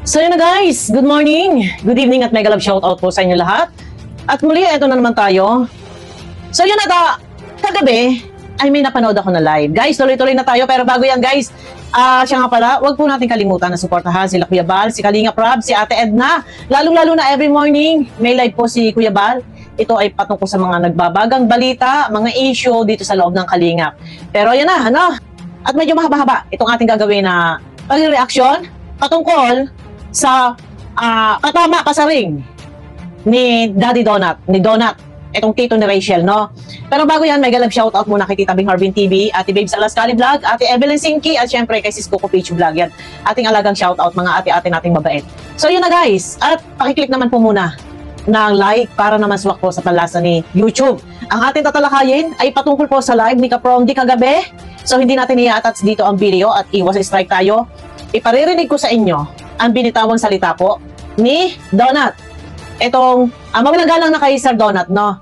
So yun na guys, good morning, good evening at mega love shoutout po sa inyo lahat. At muli, eto na naman tayo. So yun na, kagabi ay may napanood ako na live. Guys, tuloy-tuloy na tayo, pero bago yan guys, siya nga pala, wag po natin kalimutan na suportahan sila Kuya Bal, si Kalinga Prab, si Ate Edna. Lalong-lalo na every morning, may live po si Kuya Bal. Ito ay patungkol sa mga nagbabagang balita, mga issue dito sa loob ng Kalingap. Pero yan na, ano? At medyo mahaba-haba itong ating gagawin na pag-reaction patungkol sa katama kasaring ni Daddy Donut, ni Donut, itong tito ni Rachel, no? Pero bago yan, mega love shoutout muna kay Tita Bing Harbin TV, Ate Babe Salascali Vlog, Ate Evelyn Sinki, at syempre kay Sis Coco Peach Vlog yan. Ating alagang shoutout, mga ate-ate nating mabait. So yun na guys, at pakiclick naman po muna ng like para naman swak po sa palasa ni YouTube. Ang ating tatalakayin ay patungkol po sa live ni Kaprom di kagabi. So hindi natin i-attach dito ang video at iwas strike tayo. Iparirinig ko sa inyo ang binitawang salita po ni Donut. Itong, mawalang galang na kay Sir Donut, no?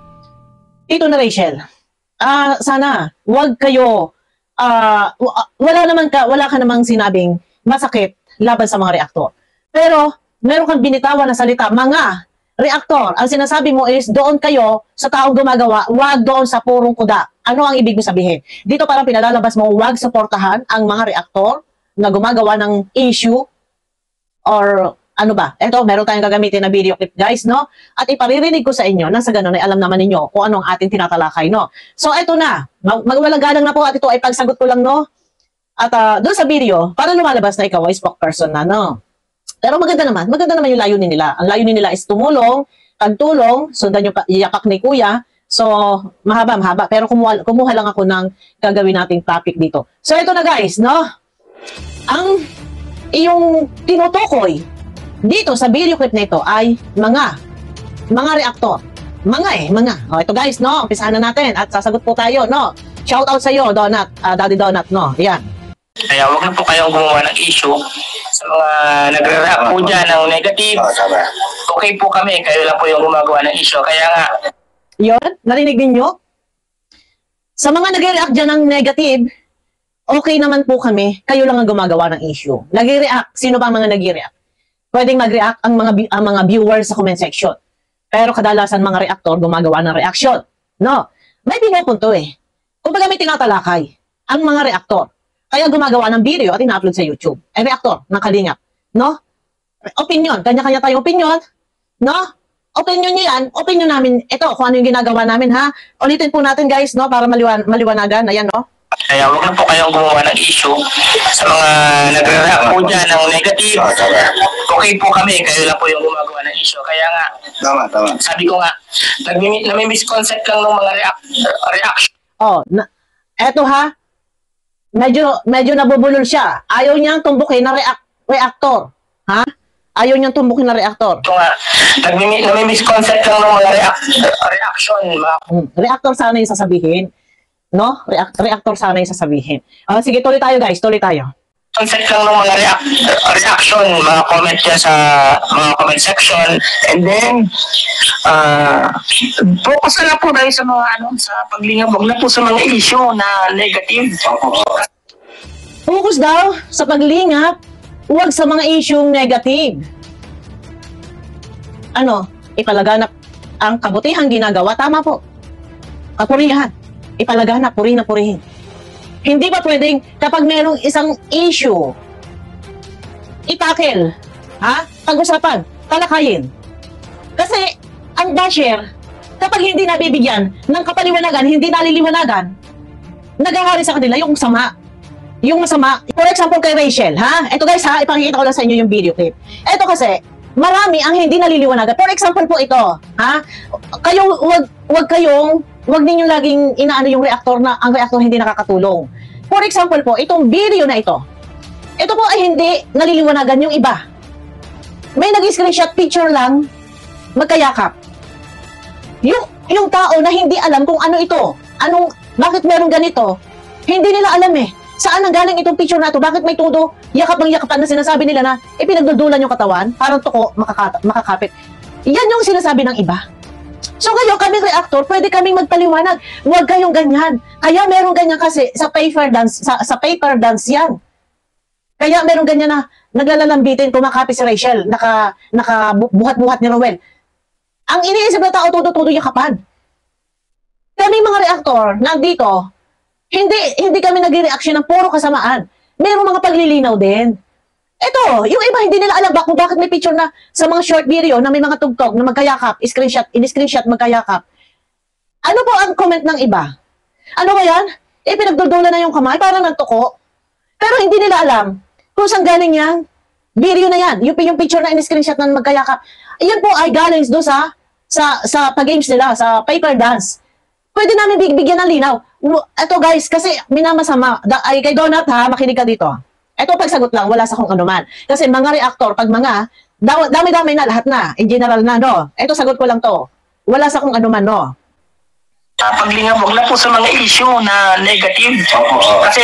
Tito na Rachel, sana, wag kayo, wala ka namang sinabing masakit laban sa mga reaktor. Pero, meron kang binitawan na salita, mga reaktor, ang sinasabi mo is, doon kayo sa taong gumagawa, wag doon sa purong kuda. Ano ang ibig mo sabihin? Dito parang pinalalabas mo, wag suportahan ang mga reaktor na gumagawa ng issue or ano ba? Ito, meron tayong gagamitin na video clip guys, no? At iparirinig ko sa inyo nang sa ganun ay alam naman ninyo kung ano ang ating tinatalakay, no? So, ito na. Magwalang galang na po at ito ay pagsagot ko lang, no? At doon sa video, para lumalabas na ikaw ay spokesperson na, no? Pero maganda naman yung layunin nila. Ang layunin nila is tumulong, pagtulong, sundan yung yapak ni Kuya. So, mahaba. Pero kumuha lang ako ng gagawin nating topic dito. So, ito na guys, no? Ang iyong tinutukoy dito sa video clip na ito ay mga reaktor. Mga. O, ito guys, no? Umpisahan na natin at sasagot po tayo, no? Shout out sa iyo, Donut, Daddy Donut, no? Yan. Kaya huwag na po kayong gumawa ng issue sa mga nagre-react po dyan ng negative. Okay po kami, kayo lang po yung gumagawa ng issue. Kaya nga. Yun, narinig ninyo? Sa mga nagre-react dyan ng negative, okay naman po kami, kayo lang ang gumagawa ng issue. Nag-react, sino ba ang mga nag-react? Pwedeng mag-react ang mga viewers sa comment section. Pero kadalasan mga reactor gumagawa ng reaction. No? May pinupunto eh. Kung baga may tinatalakay ang mga reactor. Kaya gumagawa ng video at ina-upload sa YouTube. Ay reactor ng Kalingap. No? Opinion. Kanya-kanya tayong opinion. No? Opinion nyo yan. Opinion namin. Ito, kung ano yung ginagawa namin ha. Ulitin po natin guys, no? Para maliwanagan. Ayan, no? Kaya huwag na po kayong gumawa ng issue sa mga nagre-react po dyan ng negative. Okay po kami, kayo lang po yung gumagawa ng issue. Kaya nga, tama. Sabi ko nga, nami-misconcept lang ng mga reaction. Oh, eto ha, medyo nabubulol siya. Ayaw niyang tumbukin na reactor. Ha? Ayaw niyang tumbukin na reactor. Ito nga, nami-misconcept lang ng mga reaction. Reactor sana yung sasabihin. No? Reactor sana yung sasabihin. Sige, tuloy tayo guys, tuloy tayo. Concept lang ng mga reaction, mga comment dyan sa mga comment section. And then, focus na po tayo sa mga sa paglingap. Huwag na po sa mga issue na negative. Focus daw sa paglingap, huwag sa mga issue negative. Ipalaganap ang kabutihang ginagawa. Tama po. Kapurihan. Ipalaganap, purihin. Hindi ba pwedeng kapag merong isang issue, itakel, pag-usapan, talakayin. Kasi ang basher, kapag hindi nabibigyan ng kapaliwanagan, hindi naliliwanagan, nagahari sa kanila yung sama. Yung masama, for example kay Rachel, Ito guys ipakikita ko lang sa inyo yung video clip. Ito kasi, marami ang hindi naliliwanagan. For example po ito, Huwag ninyong laging inaano yung reactor na ang reactor hindi nakakatulong. For example po, itong video na ito. Ito po ay hindi naliliwanagan yung iba. May nag-screenshot picture lang, magkayakap. Yung tao na hindi alam kung ano ito, bakit meron ganito, hindi nila alam eh. Saan ang galing itong picture na ito? Bakit may todo, yakap-yakapan na sinasabi nila na pinagdudulan yung katawan, parang tuko, makakapit. Yan yung sinasabi ng iba. So ngayon, kaming reactor, pwede kaming magpaliwanag. Huwag kayong ganyan. Kaya meron ganyan kasi sa paper dance yan. Kaya meron ganyan na Naglalalambitin, kumakapi si Rachel, buhat-buhat ni Rowel. Ang iniisip na tao, tuto-tuto yakapan. Kaming mga reaktor, nandito, hindi kami nag-reaction ng puro kasamaan. Mayroong mga paglilinaw din. Ito, yung iba hindi nila alam kung bakit may picture na sa mga short video na may mga tugtog na magkayakap, in-screenshot magkayakap. Ano po ang comment ng iba? Ano ba yan? Pinagdudula na yung kamay, parang nagtuko. Pero hindi nila alam kung saan galing yan. Video na yan. Yung picture na in-screenshot na magkayakap. Yan po ay galing doon sa pag-games nila, sa paper dance. Pwede namin bigyan ng linaw. Ito guys, kasi minamasama. Ay kay Donut ha, makinig ka dito. Ito pagsagot lang, wala sa kung anuman. Kasi mga reactor, pag mga, dami-dami na, lahat na, in general na, no? Ito sagot ko lang to. Wala sa kung anuman, no? Paglingap, wag na po sa mga issue na negative. Kasi,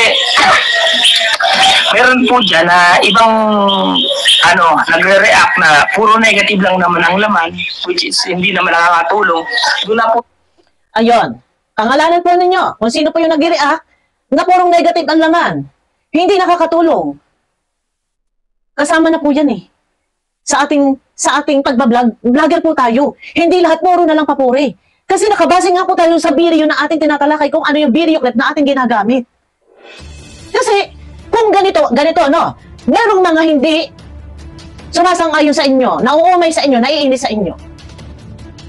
meron po dyan na ibang, nagre-react na puro negative lang naman ang laman, which is hindi naman nakakatulong. Doon na po. Ayun. Pangalanan po ninyo, kung sino po yung nag-react, na purong negative ang laman. Hindi nakakatulong. Kasama na po yan eh. Sa ating pagbablog, vlogger po tayo. Hindi lahat puro na lang papuri. Kasi nakabase nga po tayo sa video na ating tinatalakay kung ano yung video clip na ating ginagamit. Kasi, kung ganito, no? Merong mga hindi sumasang-ayon sa inyo, nauumay sa inyo, naiinis sa inyo.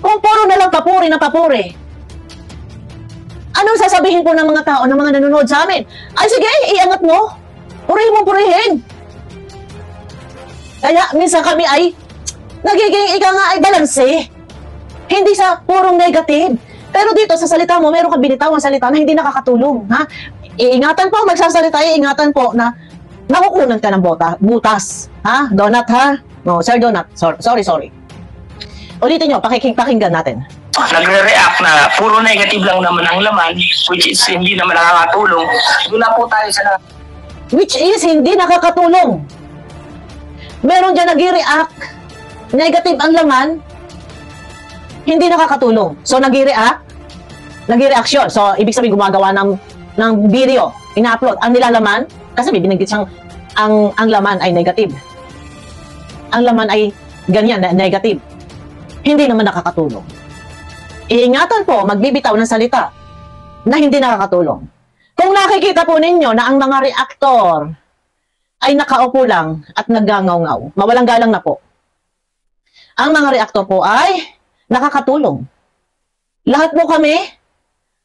Kung puro na lang papuri na papuri, anong sasabihin po ng mga tao, ng mga nanonood sa amin? Ay sige, iangat mo. Purihin mo, purihin. Kaya minsan kami ay nagiging ika nga ay balanse. Hindi sa purong negative. Pero dito sa salita mo, meron kang binitawang salita na hindi nakakatulong. Ha? Iingatan po, magsasalita, iingatan po na nakukunan ka ng butas. Ha? Donut ha? No, Sir Donut. Sorry. Ulitin nyo, pakinggan natin. Nagre-react na puro negative lang naman ang laman, which is hindi naman nakakatulong. Doon na po tayo sa which is hindi nakakatulong. Meron dyan nag-react, negative ang laman, hindi nakakatulong. So nag-reaction. So ibig sabihin gumagawa ng video, ina-upload. Ang nilalaman, kasi may binanggit siyang ang laman ay negative. Ang laman ay ganyan, negative. Hindi naman nakakatulong. Iingatan po, magbibitaw ng salita na hindi nakakatulong. Kung nakikita po ninyo na ang mga reaktor ay nakaupo lang at naggangaw-ngaw, mawalang galang na po. Ang mga reaktor po ay nakakatulong. Lahat po kami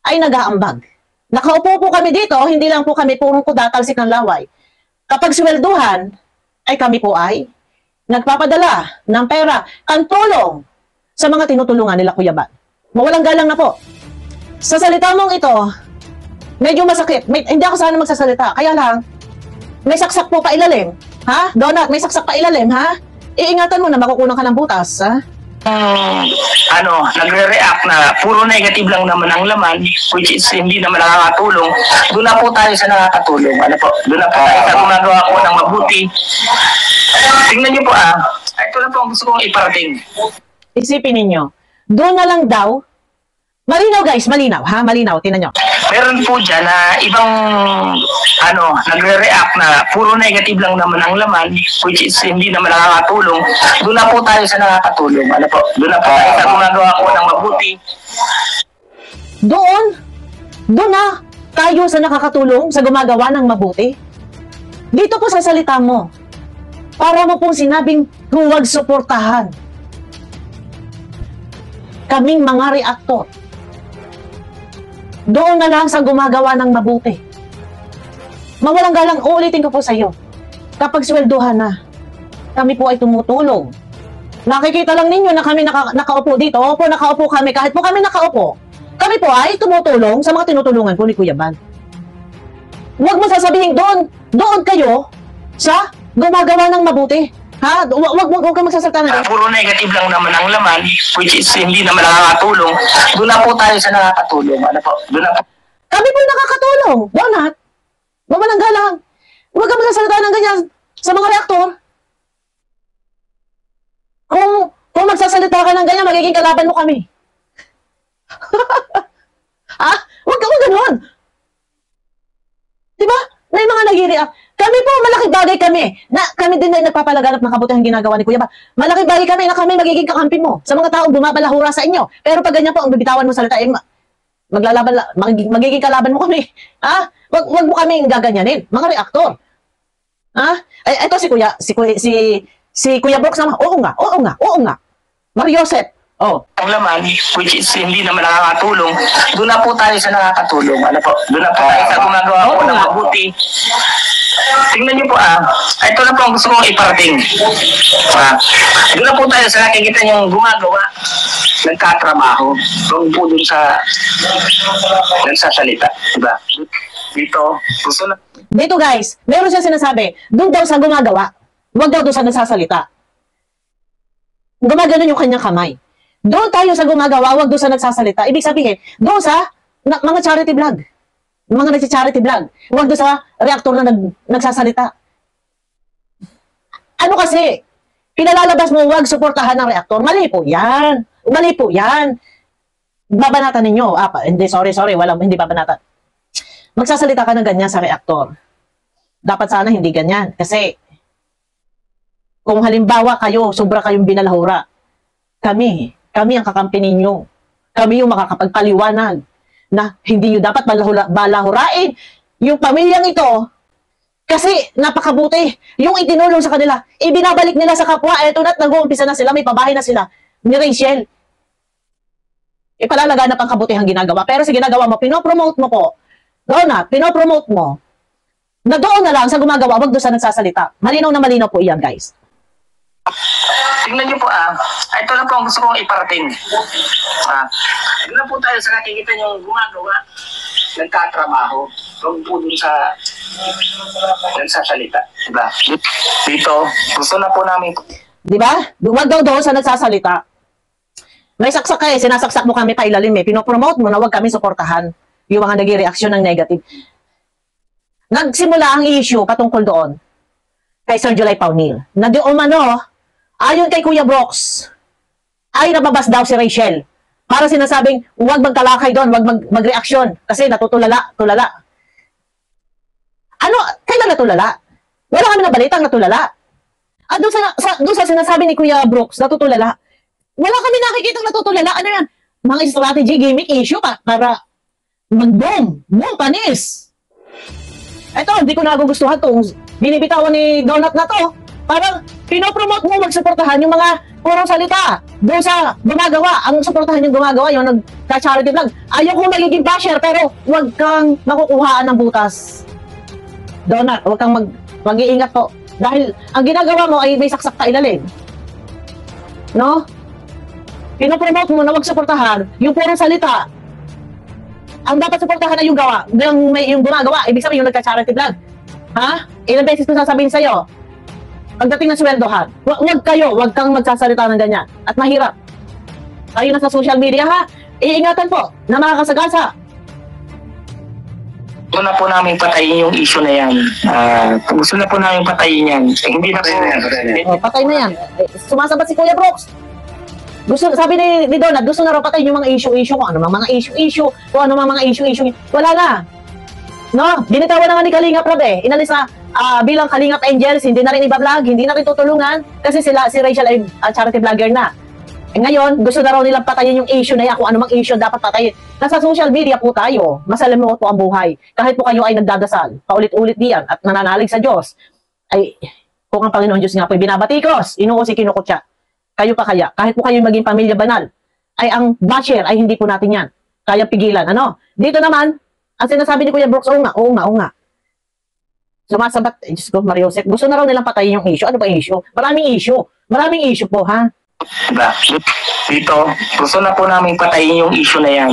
ay nag-aambag. Nakaupo po kami dito, hindi lang po kami purong kuda, talsik ng laway. Kapag swelduhan, ay kami po ay nagpapadala ng pera, tulong sa mga tinutulungan nila Kuya Ban. Mawalang galang na po. Sa salita mong ito, medyo masakit. Hindi ako sana magsasalita. Kaya lang, may saksak po pa ilalim. Ha? Donut, may saksak pa ilalim, ha? Iingatan mo na makukunan ka ng butas, ha? Nagre-react na puro negative lang naman ang laman, which is hindi naman nakakatulong. Doon na po tayo sa nakakatulong. Doon na po tayo sa gumagawa po ng mabuti. Tingnan niyo po ito lang po ang gusto kong iparating. Isipin ninyo, doon na lang daw, malinaw guys, malinaw, ha? Malinaw, tingnan nyo. Meron po dyan na ibang, nagre-react na puro negative lang naman ang laman, which is hindi naman nakakatulong. Doon na po tayo sa nakakatulong. Doon na po tayo sa gumagawa po ng mabuti. Doon na tayo sa nakakatulong, sa gumagawa ng mabuti. Dito po sa salita mo, para mo pong sinabing huwag suportahan kaming mga reaktor. Doon na lang sa gumagawa ng mabuti. Mawalang galang, uulitin ko po sa iyo. Kapag swelduhan na, kami po ay tumutulong. Nakikita lang ninyo na kami nakaupo dito. Opo, nakaupo kami. Kahit po kami nakaupo, kami po ay tumutulong sa mga tinutulungan po ni Kuya Ban. Huwag mo sasabihin doon kayo sa gumagawa ng mabuti. Ha? Huwag kang magsasalita na. Puro negative lang naman ang laman, which is hindi naman nakakatulong. Doon na po tayo sa nakakatulong. Doon na po. Kami po nakakatulong. Donut. Mawalang galang. Huwag kang magsasalita ng ganyan sa mga reaktor. Kung magsasalita ka ng ganyan, magiging kalaban mo kami. Ha? Huwag ganun. Diba? May mga nag-react. Kami po, malaking bagay kami. Na kami din na nagpapalaganap ng kabutihang ginagawa ni Kuya Ba. Malaking bagay kami na kami magiging kakampi mo sa mga taong bumabalahura sa inyo. Pero pag ganyan po, ang bibitawan mo salita, maglalaban, magiging kalaban mo kami. Ha? Wag mo kami gaganyanin, mga reaktor. Ha? Ay, ito si Kuya Brooks naman. Oo nga. Mariosep. Oh. Ang laman, which is hindi naman nakakatulong, doon na po tayo sa nakakatulong. Ano po? Doon na po tayo sa gumagawa po ng mabuti. Tingnan niyo po ito na po ang gusto kong iparating. Doon na po tayo sa nakikita niyong gumagawa, nagkatrabaho. Doon po doon sa nagsasalita. Diba? Dito, gusto na. Dito guys, meron siya sinasabi, doon daw sa gumagawa, huwag daw doon sa nagsasalita. Gumagano yung kanyang kamay. Doon tayo sa gumagawa, huwag doon sa nagsasalita. Ibig sabihin, doon sa mga charity vlog. Mga nagsi-charity vlog. Huwag doon sa reaktor na nagsasalita. Ano kasi? Pinalalabas mo, huwag suportahan ng reaktor. Mali po yan. Mali po yan. Babanatan ninyo. Hindi, sorry. Hindi babanatan. Magsasalita ka ng ganyan sa reaktor. Dapat sana hindi ganyan. Kasi, kung halimbawa kayo, sobra kayong binalahura, kami ang kakampi ninyo. Kami yung makakapagpaliwanag na hindi nyo dapat balahurain yung pamilyang ito kasi napakabuti. Yung itinulong sa kanila, ibinabalik nila sa kapwa. Eto na't nag-uumpisa na sila, may pabahay na sila ni Rachel. Ipalalaganap ang kabutihang ginagawa. Pero sa ginagawa mo, pinopromote mo po. Pinopromote mo na doon na lang sa gumagawa, wag doon sa nagsasalita. Malinaw na malinaw po iyan, guys. Tingnan niyo po ito na po ang gusto kong iparating. Doon na po tayo sa nakikita niyong gumagawa, nagtatrabaho. Doon po doon sa nagsasalita. Diba? Dito, gusto na po namin. Diba? Huwag daw doon sa nagsasalita. May saksak ka sinasaksak mo kami pa ilalim Pinopromote mo na huwag kami suportahan yung mga nag-reaksyon ng negative. Nagsimula ang issue patungkol doon kay Sir July Paunil. Na di umano, ayon kay Kuya Brooks, ay nababas daw si Rachel. Para sinasabing, huwag magtalakay doon, huwag magreaksyon. Kasi tulala. Ano? Kailan natulala? Wala kami nabalitang natulala. At doon sa sinasabi ni Kuya Brooks, natutulala. Wala kami nakikitang natutulala. Ano yan? Mga strategy, gimmick, issue para mag-boom. Boom, panis. Ito, hindi ko nagugustuhan itong binibitawan ni Donut na to. Parang pinopromote mo magsuportahan yung mga purong salita doon sa gumagawa. Ang suportahan yung gumagawa, yung nagka-charity vlog. Ayaw ko magiging basher, pero huwag kang makukuhaan ng butas. Donut, huwag kang mag-iingat po. Dahil ang ginagawa mo ay may saksak pa ilalim. No? Pinopromote mo na huwag suportahan yung purong salita. Ang dapat suportahan na yung gawa, yung gumagawa, ibig sabihin yung nagka-charity vlog. Ha? Ilang beses ko sasabihin sa'yo, pagdating ng sweldohan, huwag kang magsasalita ng ganyan. At mahirap. Kayo na sa social media, ha? Iingatan po na makakasagasa. Gusto na po namin patayin yung issue na yan. Gusto na po namin patayin yan. Hindi na po. Patay na yan. Sumasabat si Kuya Brooks. Sabi ni Donald, gusto na raw patayin yung mga issue-issue. Kung ano mga issue-issue. Kung ano mga issue-issue. Wala na. No? Binitawan na nga ni Kalingap Rab Inalis na bilang Kalingap Angels, hindi na rin iba-vlog, hindi na rin tutulungan kasi si Rachel ay charity vlogger na. Ngayon, gusto na raw nilang patayin yung issue na yan, kung anumang issue dapat patayin. Nasa social media po tayo, masalimuot po ang buhay. Kahit po kayo ay nagdadasal, paulit-ulit diyan at nananalig sa Diyos, ay kung ang Panginoon Diyos nga po binabatikos, inuusi kinukutya. Kayo pa kaya, kahit po kayo maging pamilya banal, ay ang basher ay hindi po natin yan. Kaya pigilan. Ano? Dito naman, ang sinasabi ni Kuya Brooks, oo nga. Sumasabat, Diyos ko, Mariosep, gusto na raw nilang patayin yung issue. Ano ba issue? Maraming issue po, ha? Dito, gusto na po namin patayin yung issue na yan.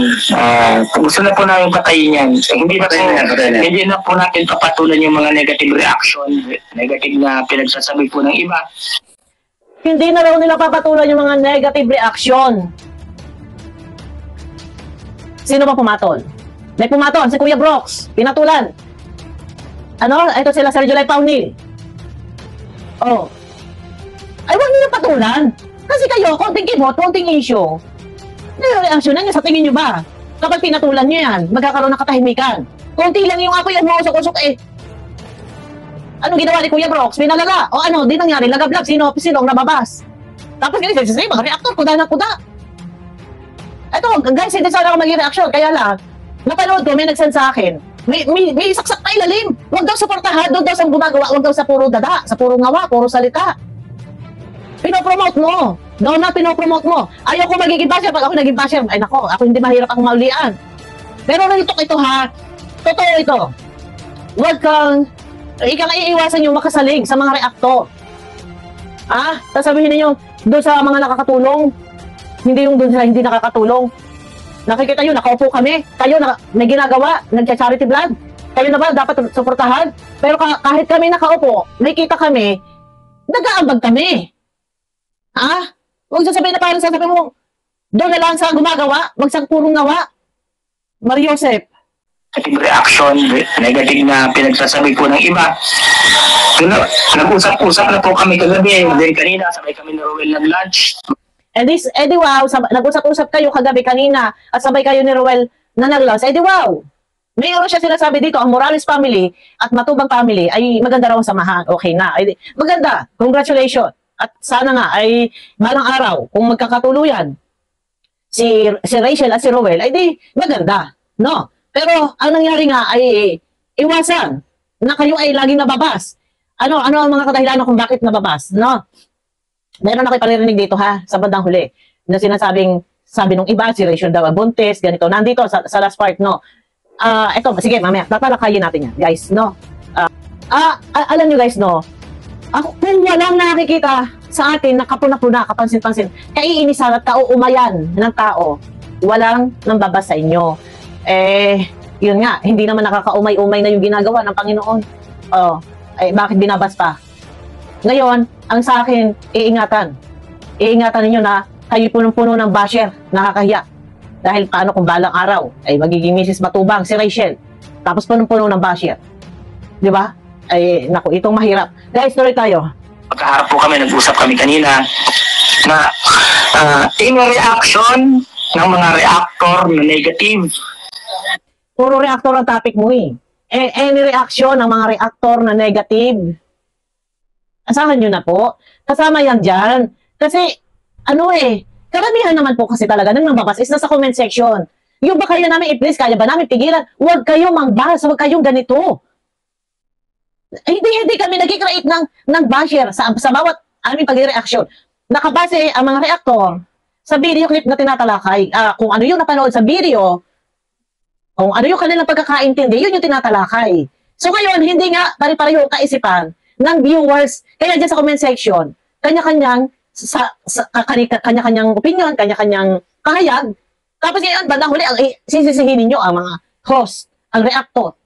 Gusto na po namin patayin yan. Hindi na po natin papatulan yung mga negative reaction, negative na pinagsasabi po ng iba. Hindi na raw nila papatulan yung mga negative reaction. Sino ba pumatol? May pumatol, si Kuya Brooks, pinatulan. Ano? Ito sila, Sir July Paunil. Oh. Ay, huwag niyo patulan. Kasi kayo, konting kibot, konting issue. Reaksyonan niyo, sa tingin niyo ba? Kapag pinatulan niyo yan, magkakaroon ng katahimikan. Konti lang yung ako yung usok-usok Ano ginawa ni Kuya Brox? Pinalala. O ano, di nangyari, lagablag. Sino ang nababas? Tapos ganyan, mga reactor, kuda na kuda. Ito, guys, hindi sana ako maging reaction. Kaya lang, napanood ko, may nagsend sa akin. May saksak na ilalim. Huwag daw suportahan, doon daw sa gumagawa, huwag daw sa puro dada, sa puro ngawa, puro salita. Pinopromote mo. Doon na pinopromote mo. Ayaw ko magiging basher. Pag ako naging basher, ay nako, ako hindi mahirap akong maulian. Pero ito ha, totoo ito. Huwag kang iiwasan yung makasalig sa mga reaktor. Sasabihin ninyo, doon sa mga nakakatulong, hindi yung doon sa hindi nakakatulong. Nakikita nyo, nakaupo kami. Kayo, may ginagawa, nagcha-charity vlog. Kayo na ba dapat suportahan? Pero kahit kami nakaupo, nakikita kami, nag-aambag kami. Huwag sasabihin na parang sasabihin mo, doon na lang sa gumagawa, wag sa purong gawa. Mariosep. Negative reaction, negative na pinagsasabi po ng iba. Nag-usap-usap na po kami kagabi. Then kanina, sabay kami ni Rowel nag-lunch. Wow, nag-usap-usap kayo kagabi kanina at sabay kayo ni Rowel na nag-lunch. Wow, mayroon siya sinasabi dito, ang Morales family at Matubang family ay maganda raw ang samahan. Okay na. Maganda. Congratulations. At sana nga ay balang araw, kung magkakatuluyan, si Rachel at si Rowel, ay di maganda. No? Pero ang nangyari nga ay iwasan na kayo ay laging nababas. Ano ang mga kadahilan kung bakit nababas? No? Meron ako paririnig dito sa bandang huli na sabi nung iba, si Rachel daw buntis, ganito. Nandito sa last part, no? Ito, sige, mamaya, tatalakayin natin yan, guys, no? Alam nyo guys, no? Kung walang nakikita sa atin na kapuna-puna, kapansin-pansin, kaiinisan at kauumayan ng tao, walang nambabas sa inyo. Yun nga, hindi naman nakakaumay-umay na yung ginagawa ng Panginoon. Bakit binabas pa? Ngayon, ang sa akin, iingatan. Iingatan ninyo na kayo punong-puno ng basher, nakakahiya. Dahil paano kung balang araw, ay magiging Mrs. Matubang, si Rachel. Tapos punong-puno ng basher. Di ba? Naku, itong mahirap. Guys, tuloy tayo. Pagkaharap po kami, nag-usap kami kanina na in reaction ng mga reactor na negative. Puro reactor ang topic mo any reaction ng mga reactor na negative, asahan nyo na po. Kasama yan dyan. Kasi, karamihan naman po kasi talaga nang nababas is nasa comment section. Yung ba kaya namin i-please, kaya ba namin pigilan? Huwag kayong mangbas, huwag kayong ganito. Hindi kami nag-create ng basher sa bawat aming pag-reaction. Nakabase ang mga reactor sa video clip na tinatalakay. Kung ano yung napanood sa video, kung ano yung kanilang pagkakaintindi, yun yung tinatalakay. So ngayon, hindi nga pare-pareho kaisipan ng viewers. Kaya dyan sa comment section, kanya-kanyang kanya-kanyang opinion, kanya-kanyang pahayag. Tapos ngayon, bandang huli, sisisihin ninyo ang mga host, ang reactor.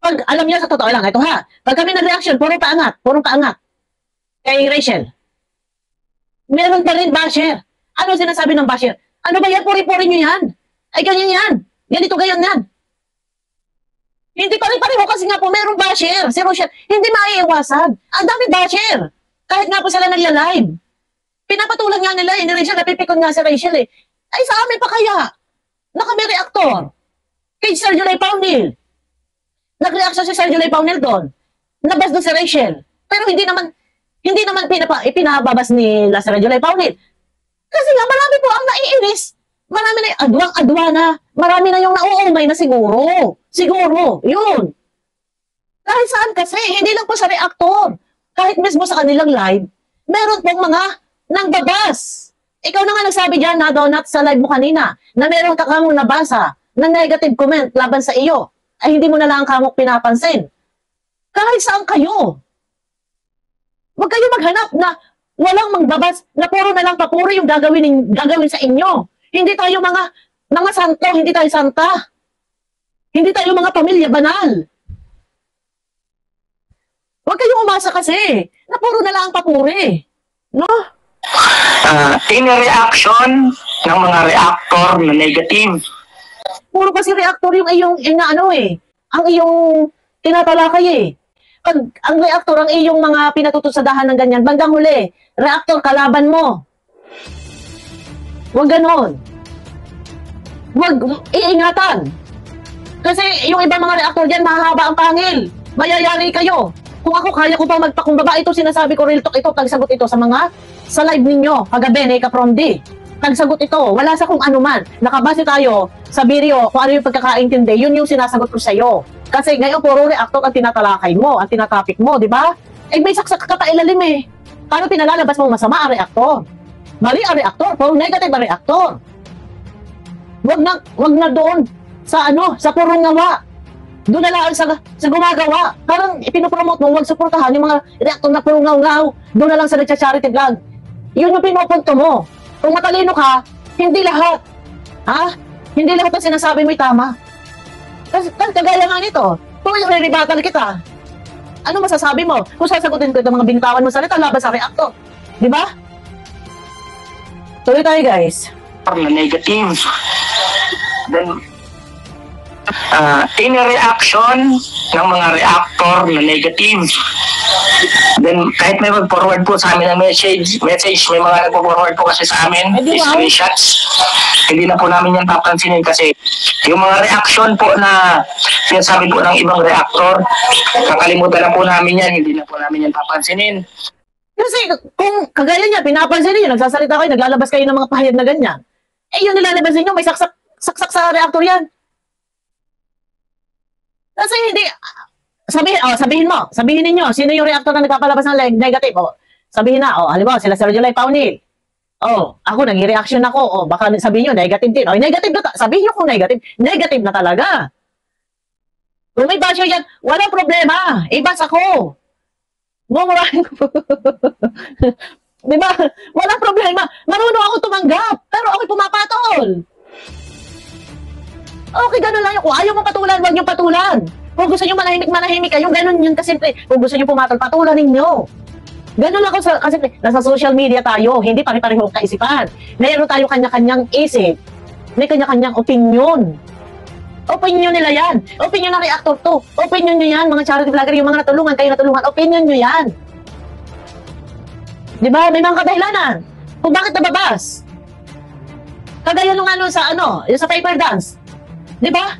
Pag alam niyo sa totoo lang, ito pag kami nag-reaction, puro paangat. Kay Rachel. Meron pa rin basher. Ano sinasabi ng basher? Ano ba yan? Puri-puri nyo yan. Ay, ganyan yan. Ganito gayon yan. Hindi pa rin pareho kasi nga po meron basher. Si Rochelle, hindi maiiwasan. Ang dami basher. Kahit nga po sila nagla-live. Pinapatulan nga nila, ni Rachel, napipikon nga si Rachel Ay, sa amin pa kaya? Na kami reactor. Kay Sergio Lay Paunil. Nag-reaction si Sergio Lay Paunil doon. Nabas doon si Rachel. Pero hindi naman ipinababas ni Sergio Lay Paunil. Kasi nga, marami po ang naiinis. Marami na yung adwang-adwa na. Marami na yung nauumay na siguro. Siguro. Yun. Kahit saan kasi. Hindi lang po sa reactor. Kahit mismo sa kanilang live, meron pong mga nangbabas. Ikaw na nga nagsabi dyan na Donut sa live mo kanina na meron ka kamong nabasa na negative comment laban sa iyo. Ay hindi mo na lang kamok pinapansin. Kahit saan kayo. Huwag kayo maghanap na walang mangbabas na puro na lang papuri yung gagawin sa inyo. Hindi tayo mga santo, hindi tayo santa. Hindi tayo mga pamilya banal. Huwag kayong umasa kasi na puro na lang ang papuri. No? In reaction ng mga reactor na negative. Puro kasi reactor yung iyong ang iyong tinatalakay Pag ang reactor ang iyong mga pinatutusadahan ng ganyan, bandang huli, reactor kalaban mo. Huwag ganon. Huwag iingatan. Kasi yung ibang mga reactor dyan, mahahaba ang pangil. Mayayari kayo. Kung ako kaya ko pa magpakumbaba, ito sinasabi ko, real talk ito, tagsagot ito sa live ninyo, kagabi, Neka Promdi. Tagsagot ito, wala sa kung ano man. Nakabase tayo sa video, kung ano yung pagkakaintindi, yun yung sinasagot ko sa iyo. Kasi ngayon, puro reactor ang tinatalakay mo, ang tinatapik mo, di ba? Eh, may saksak ka pa ilalim eh. Paano pinalalabas mo masama ang reactor? Mali ang reactor, puro negative ang reactor. Wag na doon sa sa puro ngawa. Doon na lang sa gumagawa. Parang ipinopromote mo, huwag suportahan yung mga reactor na puro ngaw-ngaw. Doon na lang sa nagcha-charity vlog. Yun yung pinupunto mo. Kung matalino ka, hindi lahat. Ha? Hindi lahat ang sinasabi mo'y tama. Kasi kagaya nga nito, kung i-rebattle kita, ano masasabi mo? Kung sasagutin ko itong mga binitawan mo salita laban sa reactor. Di ba? Tuloy tayo, guys. Na negative. Then, any reaction ng mga reactor na negative. Then, kahit may mag-forward po sa amin ng message, may mga nag-forward po kasi sa amin, screenshots. Hindi na po namin yan papansinin kasi yung mga reaction po na sinasabi po ng ibang reactor, kakalimutan na po namin yan, hindi na po namin yan papansinin. Kasi kung kagaya niya, pinapansin niyo, nagsasalita kayo, naglalabas kayo ng mga pahayag na ganyan. Eh, yun nilalabas niyo, may saksak sa reactor yan. Kasi hindi, sabihin ninyo, sino yung reactor na nagpapalabas ng negative? Sabihin na, halimbawa, sila Sir Julay Paunil. Ako, nag-reaction ako. Baka sabihin nyo, negative din. Negative na sabihin nyo kung negative. Negative na talaga. Kung may basyo yan, walang problema. Ibas ako. Mumurahin ko. Diba? Walang problema. Marunong ako tumanggap. Pero ako'y pumapatol. Okay, ganun lang yun. Kung ayaw mo patulan, huwag nyo patulan. Kung gusto nyo manahimik kayo, ganun yun kasimple. Kung gusto nyo pumatol, patulan ninyo. Ganun ako kasi nasa social media tayo, hindi pare-pareho kaisipan. Mayroon tayo kanya-kanyang isip. May kanya-kanyang opinion. Opinion nila yan. Opinion ng reactor to. Opinion nyo yan, mga charity vlogger, yung mga natulungan, kayo natulungan. Opinion nyo yan. Diba? May mga kadahilanan. Kung bakit nababas. Kagaya nung yung sa paper dance. Diba?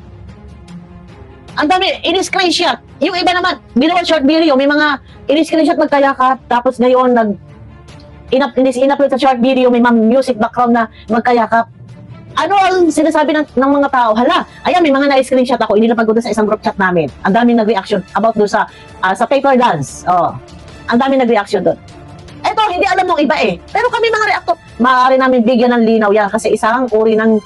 Ang dami, in-screenshot. Yung iba naman, ginawa short video, may mga in-screenshot magkayakap, tapos ngayon in-upload sa short video, may mga music background na magkayakap. Ano ang sinasabi ng mga tao? Hala, ayan, may mga na-screenshot ako, inilapag ko doon sa isang group chat namin. Ang daming nag-reaction about doon sa paper dance. Ang daming nag-reaction doon. Eto, hindi alam nung iba eh. Pero kami mga reactor, maaari namin bigyan ng linaw yan kasi isang uri ng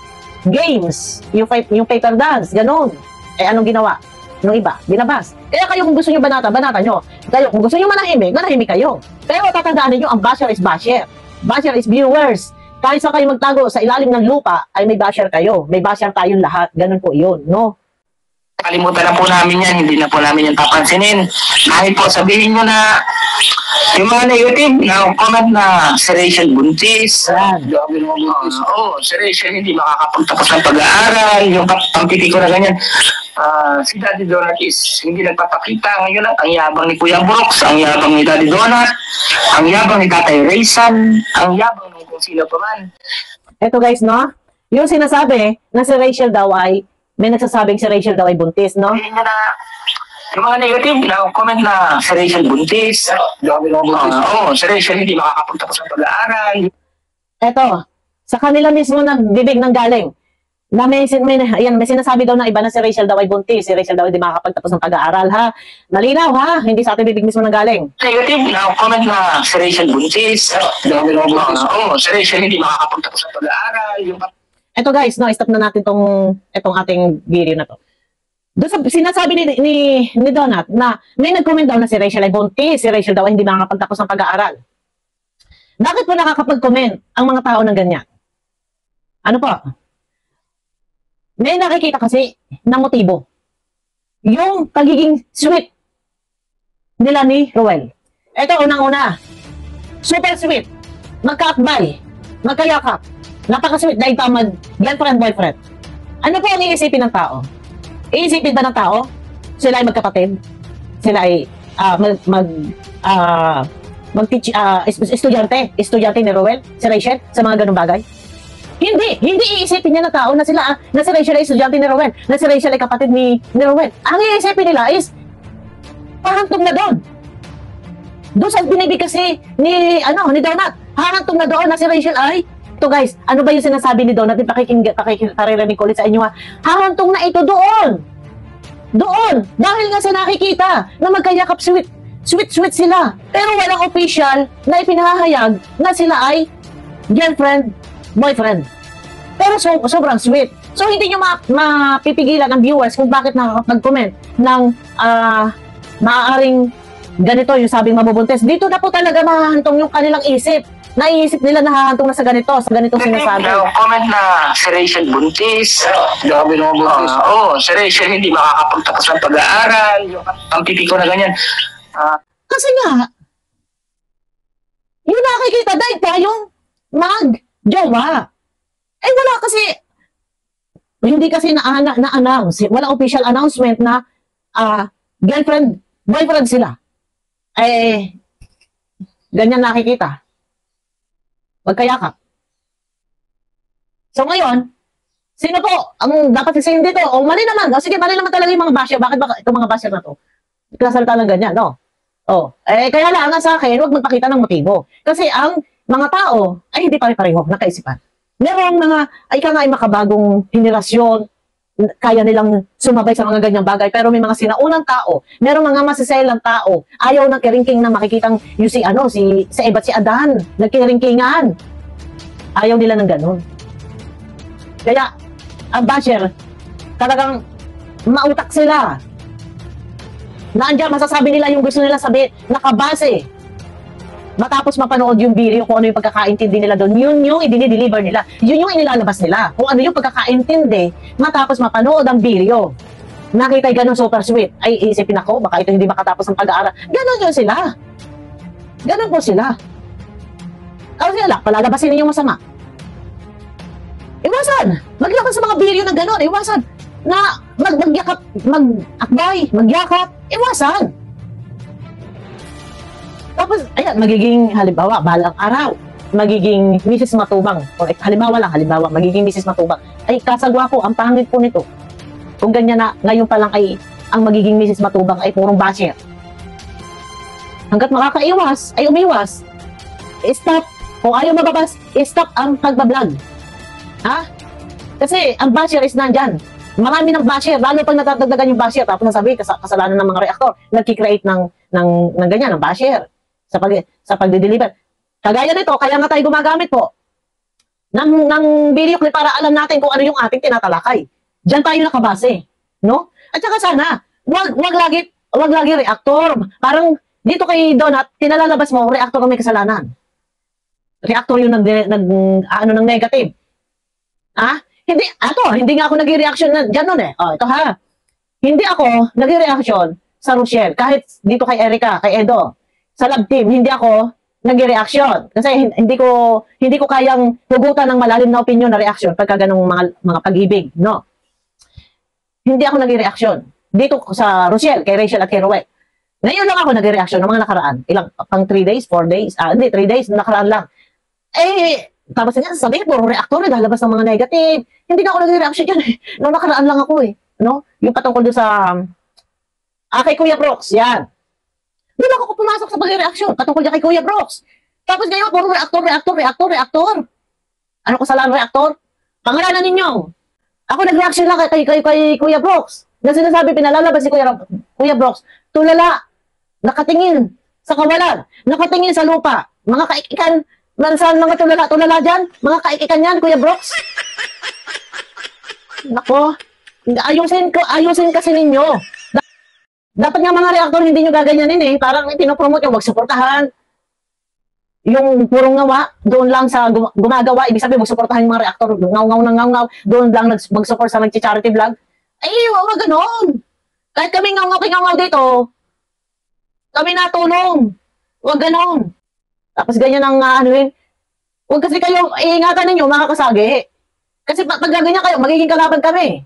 games, yung paper dance, ganun. Eh, anong ginawa? Nung iba, binabas. Kaya kayo kung gusto nyo banata nyo. Kayo kung gusto nyo manahimik kayo. Pero tatandaan niyo, ang basher is basher. Basher is viewers. Kahit sa kayo magtago sa ilalim ng lupa, ay may basher kayo. May basher tayong lahat. Ganun po yun, no? Kalimutan na po namin yan, hindi na po namin yan papansinin. Kahit po sabihin nyo na yung mga negative na comment na si Rachel buntis. Si Rachel hindi makakapagtapos ng pag-aaral, yung pangtiti ko na ganyan. Si Daddy Donut is hindi nagpapakita. Ngayon ang yabang ni Kuya Brooks, ang yabang ni Daddy Donut, ang yabang ni Tatay Raysan, ang yabang ng kung sino pa man. Eto guys, no? Yung sinasabi na si Rachel daw may nagsasabing si Rachel daw ay buntis, no? Yung mga negative na comment na si Rachel buntis. Si Rachel hindi makakapagtapos ng pag-aaral. Eto, sa kanila mismo nagbibig ng galing. Na may sinasabi daw na iba na si Rachel daw ay buntis. Si Rachel daw hindi makakapagtapos ng pag-aaral, ha? Malinaw, ha? Hindi sa ating bibig mismo ng galing. Negative na comment na si Rachel buntis. Si Rachel hindi makakapagtapos ng pag-aaral. Eto guys, no, stop na natin itong ating video na to. Doon sa sinasabi ni Donut na may nag-comment daw na si Rachel ay buntis, si Rachel daw ay hindi makakapagtapos ng pag-aaral. Bakit po nakakapag-comment ang mga tao ng ganyan? Ano po? May nakikita kasi na motibo. Yung pagiging sweet nila ni Ruel. Ito, unang-una. Super sweet. Magkaakbay. Magkayakap. Napaka-sweet dahil tamad girlfriend-boyfriend. Ano po ang iisipin ng tao? Iisipin ba ng tao? Sila ay magkapatid? Sila ay mag-teach, estudyante ni Ruel, si Rachel, sa mga ganung bagay? Hindi iisipin niya ng tao na si Rachel ay estudyante ni Ruel, na si Rachel ay kapatid ni Ruel. Ang iisipin nila is hahantong na doon. Doon sa binibig kasi ni Donut, hahantong na doon na si Rachel ay, ito guys, ano ba yung sinasabi ni Donut? Pakikarinig ko ulit sa inyo ha. Hahantong na ito doon. Doon. Dahil nga sa nakikita na magkayakap sweet sila. Pero walang official na ipinahahayag na sila ay girlfriend, boyfriend. Pero sobrang sweet. So hindi nyo mapipigilan ang viewers kung bakit nakakapag-comment ng maaaring ganito yung sabing mabubuntis. Dito na po talaga mahahantong yung kanilang isip. Naiisip nila nahahantong na sa ganitong sinasabi. Comment na si Rachel buntis. Grabe naman buntis. Si Rachel hindi makakapagtapos ng pag-aaral. Ang tipiko na ganyan. Kasi nga, yung nakikita dahil tayong mag-jowa. Eh wala kasi, hindi kasi na-announce. Wala official announcement na girlfriend, boyfriend sila. Eh, ganyan nakikita. Magkayakap. So ngayon, sino po ang dapat sisayin dito? O mali naman. O sige, mali naman talaga yung mga basher. Bakit ba itong mga basher na to? Kasalita ng ganyan, no? Kaya lang sa akin, huwag magpakita ng motibo. Kasi ang mga tao ay hindi pare-pareho, nakaisipan. Merong mga, ika nga ay makabagong henerasyon, kaya nilang sumabay sa mga ganyang bagay. Pero may mga sinaunang tao, merong mga masiselang tao, ayaw ng kiringking na makikitang yung si Eva at si Adan, nagkiringkingan. Ayaw nila ng ganun. Kaya, ang basher, talagang mautak sila. Nandiyan, masasabi nila yung gusto nila sabihin, nakabase. Matapos mapanood yung video kung ano yung pagkakaintindi nila doon, yun yung i-deliver nila. Yun yung inilalabas nila. Kung ano yung pagkakaintindi, matapos mapanood ang video. Nakita yung ganun super sweet. Ay, isipin ako, baka ito hindi makatapos ng pag-aaral. Ganun yun sila. Ganun po sila. Kasi lang, palalabasin niyo yung masama. Iwasan. Maglabas sa mga video na ganun. Iwasan. Na magyakap, mag-akbay, magyakap. Iwasan. Tapos, ayan, magiging, halimbawa, balang araw, magiging Mrs. Matubang. O, halimbawa, magiging Mrs. Matubang. Ay, kasagwa po, ang pangit po nito. Kung ganyan na, ngayon pa lang ay, ang magiging Mrs. Matubang ay purong basher. Hanggat makakaiwas, ay umiwas. Stop. Kung ayaw mababas, stop ang pagbablog. Ha? Kasi, ang basher is nandyan. Marami ng basher, lalo pag natadagdagan yung basher, tapos nasabi, kasalanan ng mga reaktor, nagkikreate ng ganyan, ng basher. Sa pagde-deliver. Kagaya nito, kaya nga tayo gumagamit po ng video clip para alam natin kung ano yung ating tinatalakay. Diyan tayo nakabase, no? At saka sana, wag lagi reactor. Parang dito kay Donut, tinalalabas mo, reactor ang may kasalanan. Reactor yung ng negative. Hindi nga ako nag-reaction na dyan nun eh. Ito ha. Hindi ako nag-reaction sa Rochelle. Kahit dito kay Erica, kay Edo. Sa lab team, hindi ako nag-reaction. Kasi hindi ko kayang hugutan ng malalim na opinion na reaction pagka ganong mga pag-ibig, no? Hindi ako nag-reaction. Dito sa Rochelle, kay Rachel at kay Rowet. Ngayon lang ako nag-reaction ng mga nakaraan. Pang 3 days, 4 days, 3 days, nakaraan lang. Tapos nga, sasabihin, puro reactor, lalabas ng mga negative. Hindi na ako nag-reaction yan eh. Noong nakaraan lang ako eh. No? Yung patungkol doon sa, kay Kuya Brooks, yan. Doon ako pumasok sa pag-reaction, patungkol niya kay Kuya Brooks. Tapos ngayon, puro reactor. Ano kasalanan reactor? Pangalanan ninyo. Ako nag-reaction lang kay Kuya Brooks. Na sinasabi, pinalalabas si Kuya Brooks. Tulala, nakatingin sa kawalan, nakatingin sa lupa. Mga kaikikan, saan mga tulala dyan? Mga kaikikan yan, Kuya Brooks. Nako, ayusin kasi ninyo. Dapat nga mga reaktor hindi nyo gaganyanin eh. Parang pinopromote yung magsuportahan. Yung purong ngawa, doon lang sa gumagawa. Ibig sabihin, magsuportahan yung mga reaktor. Ngaw-ngaw. Doon lang mag-support sa nag-charity vlog. Ay, wag ganon. Kahit kami ngaw-ngaw dito, kami natulong. Wag ganon. Tapos ganyan ang huwag kasi kayo, iingatan ninyo, makakasagi. Kasi pag ganyan kayo, magiging kalaban kami.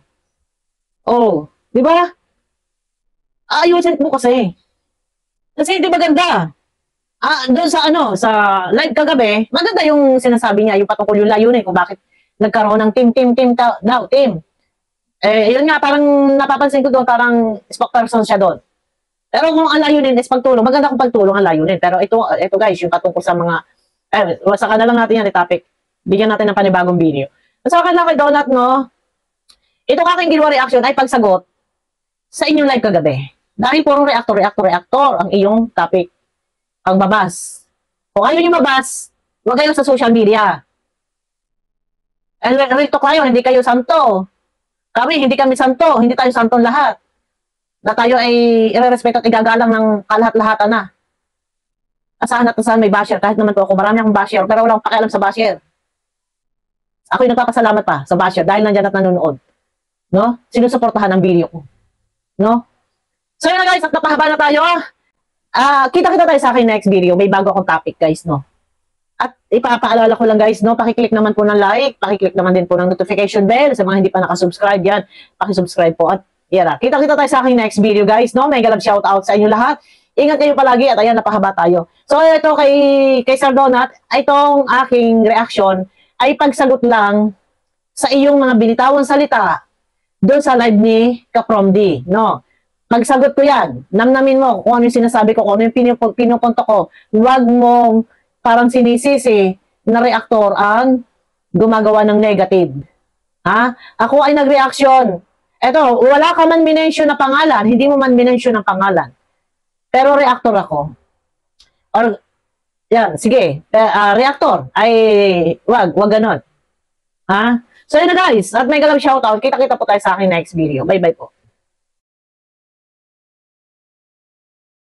Di ba? Ayusin po kasi. Kasi hindi maganda. Doon sa live kagabi, maganda yung sinasabi niya, yung patungkol yung layunin kung bakit nagkaroon ng team. Yun nga, parang napapansin ko doon, parang spokesperson siya doon. Pero kung ang layunin is pagtulong, maganda kung pagtulong ang layunin. Pero ito guys, yung patungkol sa mga, wasakan na lang natin yan, topic. Bigyan natin ng panibagong video. Sa akin lang kay Donut, no? Itong aking ginawa reaction ay pagsagot sa inyong live kagabi. Dahil puro reactor ang iyong topic. Ang babas. Kung ayaw nyo mabas, huwag kayo sa social media. And real talk kayo, hindi kayo santo. Kami, hindi kami santo. Hindi tayo santong lahat. Na tayo ay irerespeto at igagalang ng kalahat-lahatan na. Asahan at asahan may basher. Kahit naman po ako, marami akong basher. Pero walang pakialam sa basher. Ako'y nagpapasalamat pa sa basher dahil nandyan at nanonood. No? Sinusuportahan ang video ko. No? So yun na guys, at napahaba na tayo. Kita-kita tayo sa akin next video. May bago akong topic guys, no? At ipapaalala ko lang guys, no? Pakiclick naman po ng like, pakiclick naman din po ng notification bell. Sa mga hindi pa nakasubscribe yan, pakisubscribe po. At yan, kita-kita tayo sa akin next video guys, no? Mega love shout out sa inyo lahat. Ingat kayo palagi at ayan, napahaba tayo. So ito kay Sir Donut, itong aking reaction ay pagsagot lang sa iyong mga binitawang salita doon sa live ni Kapromdi, no? Pagsagot ko yan, namnamin mo kung ano yung sinasabi ko, kung ano yung pinupunto ko. Huwag mong parang sinisisi na reactor ang gumagawa ng negative. Ha? Ako ay nag-reaction. Eto, wala ka man minention na pangalan, hindi mo man minention ng pangalan. Pero reactor ako. Or, yan, sige, reactor, ay, wag ganon. Ha? So yun na guys, at may galang shoutout, kita-kita po tayo sa akin next video. Bye-bye po.